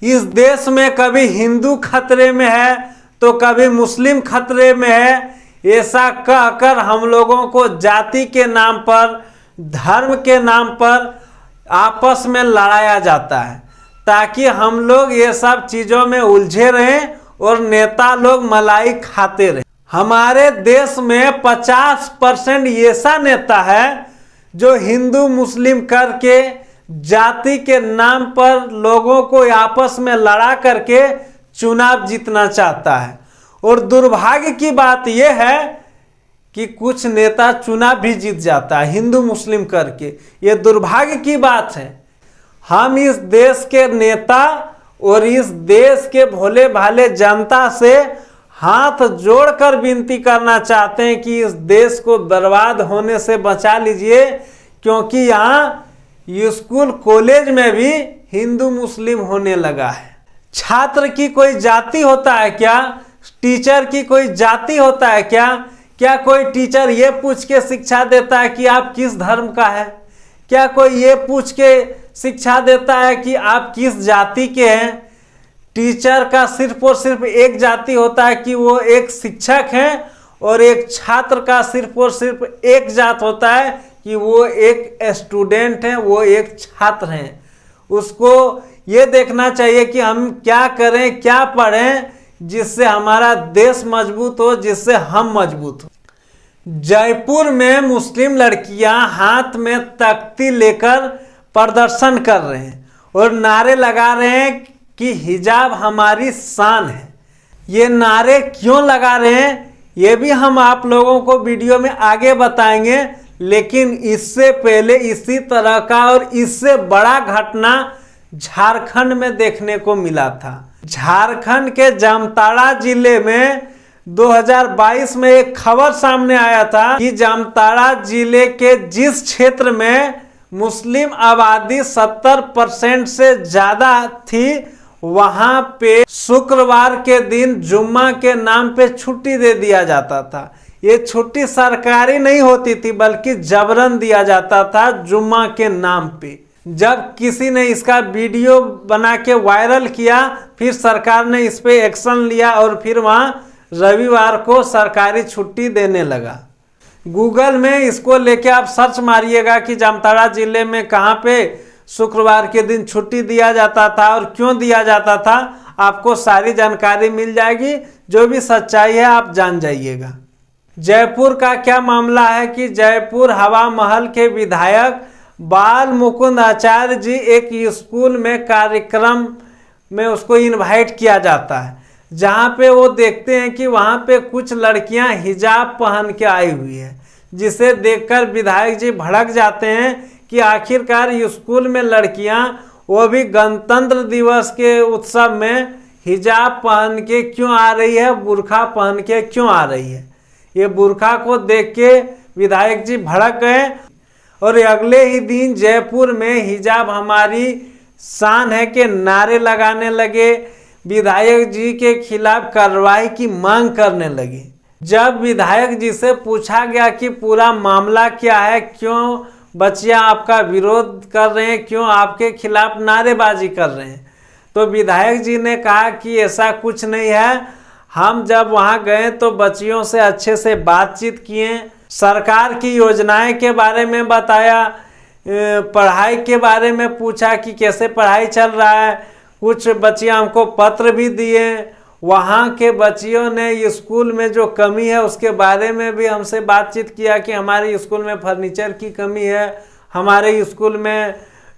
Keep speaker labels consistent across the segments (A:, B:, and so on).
A: इस देश में कभी हिंदू खतरे में है तो कभी मुस्लिम खतरे में है। ऐसा कहकर हम लोगों को जाति के नाम पर, धर्म के नाम पर आपस में लड़ाया जाता है ताकि हम लोग ये सब चीज़ों में उलझे रहें और नेता लोग मलाई खाते रहें। हमारे देश में 50% ऐसा नेता है जो हिंदू मुस्लिम करके जाति के नाम पर लोगों को आपस में लड़ा करके चुनाव जीतना चाहता है। और दुर्भाग्य की बात यह है कि कुछ नेता चुनाव भी जीत जाता है हिंदू मुस्लिम करके। ये दुर्भाग्य की बात है। हम इस देश के नेता और इस देश के भोले भाले जनता से हाथ जोड़कर विनती करना चाहते हैं कि इस देश को बर्बाद होने से बचा लीजिए, क्योंकि यहाँ स्कूल कॉलेज में भी हिंदू मुस्लिम होने लगा है। छात्र की कोई जाति होता है क्या? टीचर की कोई जाति होता है क्या? क्या कोई टीचर ये पूछ के शिक्षा देता है कि आप किस धर्म का है? क्या कोई ये पूछ के शिक्षा देता है कि आप किस जाति के हैं? टीचर का सिर्फ और सिर्फ एक जाति होता है कि वो एक शिक्षक हैं, और एक छात्र का सिर्फ और सिर्फ एक जात होता है कि वो एक स्टूडेंट हैं, वो एक छात्र हैं। उसको ये देखना चाहिए कि हम क्या करें, क्या पढ़ें जिससे हमारा देश मजबूत हो, जिससे हम मजबूत हो। जयपुर में मुस्लिम लड़कियां हाथ में तख्ती लेकर प्रदर्शन कर रहे हैं और नारे लगा रहे हैं कि हिजाब हमारी शान है। ये नारे क्यों लगा रहे हैं ये भी हम आप लोगों को वीडियो में आगे बताएंगे, लेकिन इससे पहले इसी तरह का और इससे बड़ा घटना झारखंड में देखने को मिला था। झारखंड के जामताड़ा जिले में 2022 में एक खबर सामने आया था कि जामताड़ा जिले के जिस क्षेत्र में मुस्लिम आबादी 70% से ज्यादा थी, वहां पे शुक्रवार के दिन जुम्मा के नाम पे छुट्टी दे दिया जाता था। ये छुट्टी सरकारी नहीं होती थी बल्कि जबरन दिया जाता था जुम्मा के नाम पे। जब किसी ने इसका वीडियो बना के वायरल किया, फिर सरकार ने इस पे एक्शन लिया और फिर वहां रविवार को सरकारी छुट्टी देने लगा। गूगल में इसको लेके आप सर्च मारिएगा कि जामताड़ा जिले में कहाँ पे शुक्रवार के दिन छुट्टी दिया जाता था और क्यों दिया जाता था, आपको सारी जानकारी मिल जाएगी। जो भी सच्चाई है आप जान जाइएगा। जयपुर का क्या मामला है कि जयपुर हवा महल के विधायक बाल मुकुंद आचार्य जी एक स्कूल में कार्यक्रम में उसको इनवाइट किया जाता है, जहाँ पे वो देखते हैं कि वहाँ पे कुछ लड़कियाँ हिजाब पहन के आई हुई है, जिसे देखकर विधायक जी भड़क जाते हैं कि आखिरकार स्कूल में लड़कियां, वो भी गणतंत्र दिवस के उत्सव में हिजाब पहन के क्यों आ रही है, बुर्खा पहन के क्यों आ रही है। ये बुर्खा को देख के विधायक जी भड़क गए और अगले ही दिन जयपुर में हिजाब हमारी शान है के नारे लगाने लगे, विधायक जी के खिलाफ कार्रवाई की मांग करने लगे। जब विधायक जी से पूछा गया कि पूरा मामला क्या है, क्यों बच्चियां आपका विरोध कर रहे हैं, क्यों आपके खिलाफ नारेबाजी कर रहे हैं, तो विधायक जी ने कहा कि ऐसा कुछ नहीं है। हम जब वहां गए तो बच्चियों से अच्छे से बातचीत किए, सरकार की योजनाएं के बारे में बताया, पढ़ाई के बारे में पूछा कि कैसे पढ़ाई चल रहा है। कुछ बच्चियां हमको पत्र भी दिए। वहाँ के बच्चियों ने स्कूल में जो कमी है उसके बारे में भी हमसे बातचीत किया कि हमारे स्कूल में फर्नीचर की कमी है, हमारे स्कूल में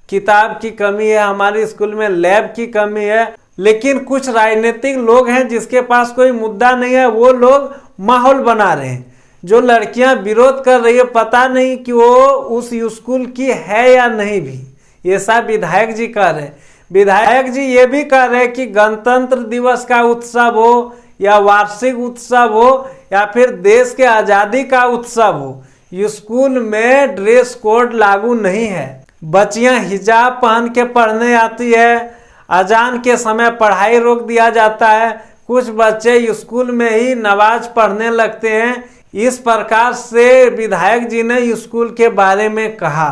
A: किताब की कमी है, हमारे स्कूल में लैब की कमी है। लेकिन कुछ राजनीतिक लोग हैं जिसके पास कोई मुद्दा नहीं है, वो लोग माहौल बना रहे हैं। जो लड़कियां विरोध कर रही है, पता नहीं कि वो उस स्कूल की है या नहीं भी, ऐसा विधायक जी कह रहे हैं। विधायक जी ये भी कह रहे हैं कि गणतंत्र दिवस का उत्सव हो या वार्षिक उत्सव हो या फिर देश के आज़ादी का उत्सव हो, स्कूल में ड्रेस कोड लागू नहीं है। बच्चियां हिजाब पहन के पढ़ने आती है, अजान के समय पढ़ाई रोक दिया जाता है, कुछ बच्चे स्कूल में ही नमाज पढ़ने लगते हैं। इस प्रकार से विधायक जी ने स्कूल के बारे में कहा।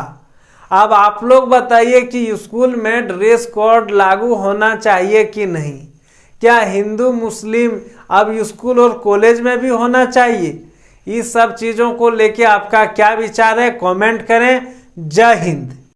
A: अब आप लोग बताइए कि स्कूल में ड्रेस कोड लागू होना चाहिए कि नहीं। क्या हिंदू मुस्लिम अब स्कूल और कॉलेज में भी होना चाहिए? इस सब चीज़ों को लेके आपका क्या विचार है, कमेंट करें। जय हिंद।